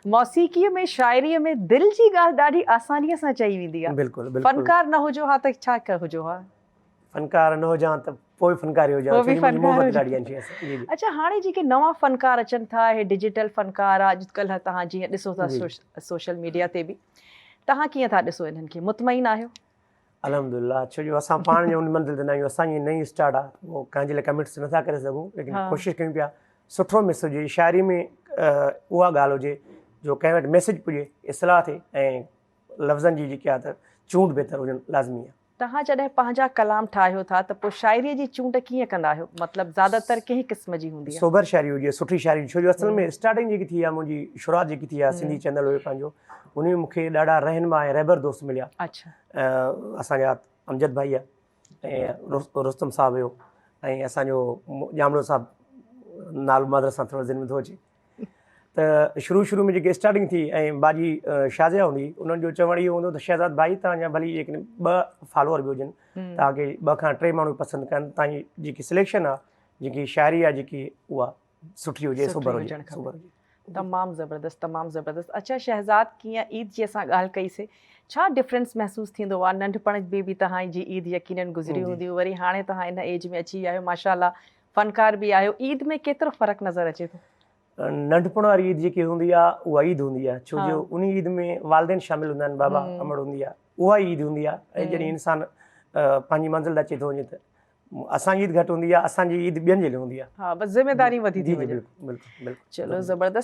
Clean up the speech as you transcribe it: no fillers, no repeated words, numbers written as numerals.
मौसीक़ीअ में शाइरीअ में दिल जी ॻाल्हि ॾाढी आसानीअ सां चई वेंदी आहे। बिल्कुलु बिल्कुलु फनकार न हुजो हा त छा हुजो हा? फनकार न हुजां त पोइ फनकारी हुजां, पोइ बि छोजी मुंहिंजी फनकार मोहबत हुजां। ॾाढी आहिनि जी जी अच्छा, हाणे जेके नवां फनकार अचनि था, हे डिजिटल फनकार आहे अॼुकल्ह, तव्हां जीअं ॾिसो था जी। सोशल मीडिया ते बि, तव्हां कीअं था ॾिसो इन्हनि खे? मुतमइन आहियो? अल्हम्दुलिल्लाह, छोजो असां पाण ॼो उन मंज़िल ते न आहियूं, असांजी नई स्टार्ट आहे, उहो कंहिंजे लाइ कमिट्स नथा करे सघूं, लेकिन हाँ। कोशिशि कयूं पिया सुठो मैसेज हुजे, शाइरी में उहा ॻाल्हि हुजे जो कंहिं वटि मैसेज पुॼे, इस्लाह थिए ऐं लफ़्ज़नि जी जेकी आहे त चूंड बहितर हुजणु लाज़मी आहे। तव्हां जॾहिं पंहिंजा कलाम ठाहियो था त पोइ शाइरीअ जी चूंड कीअं कंदा आहियो? मतिलबु ज़्यादातर कंहिं क़िस्म जी हूंदी आहे? सोबर शाइरी हुजे, सुठी शाइरी, छोजो असल में स्टार्टिंग जेकी थी आहे मुंहिंजी शुरूआत जेकी थी आहे सिंधी चैनल हुयो पंहिंजो, उन में मूंखे ॾाढा रहनुमा ऐं रहबर दोस्त मिलिया। अच्छा। असांजा अमजद भाई आहे ऐं रुस्तम साहब हुयो ऐं असांजो जामड़ो साहब नालो मादर सां थोरो ज़िन में थो अचे। त शुरू में जेकी स्टार्टिंग थी ऐं बाजी शाज़िया हूंदी, उन्हनि जो चवणु इहो हूंदो त शहज़ाद भाई तव्हांजा भली जेकॾहिं 2 फॉलोअर बि हुजनि, तव्हांखे 2 खां 3 माण्हू पसंदि कनि, तव्हांजी जेकी सिलेक्शन आहे, जेकी शाइरी आहे जेकी उहा सुठी हुजे, सोबर हुजे। तमामु ज़बरदस्त, तमामु ज़बरदस्त। अच्छा शहज़ाद, कीअं ईद जी असां ॻाल्हि कईसीं, छा डिफरेंस महसूसु थींदो आहे? नंढपण में बि तव्हांजी ईद यकीनन गुज़री हूंदी, वरी हाणे तव्हां इन एज में अची विया आहियो, माशाअल्लाह फनकार बि आहियो, ईद में केतिरो फ़र्क़ु नज़र अचे थो? नंढपण वारी ईद जेकी हूंदी आहे उहा ईद हूंदी आहे, छोजो उन ईद में वालदेन शामिल हूंदा आहिनि, बाबा अमड़ हूंदी आहे, उहा ईद हूंदी आहे। ऐं जॾहिं इंसानु पंहिंजी मंज़िल अचे थो वञे त असांजी ईद घटि हूंदी आहे, असांजी ईद ॿियनि जे लाइ हूंदी आहे। हा, बस ज़िमेदारी वधी थी वञे। बिल्कुलु बिल्कुलु। चलो ज़बरदस्त।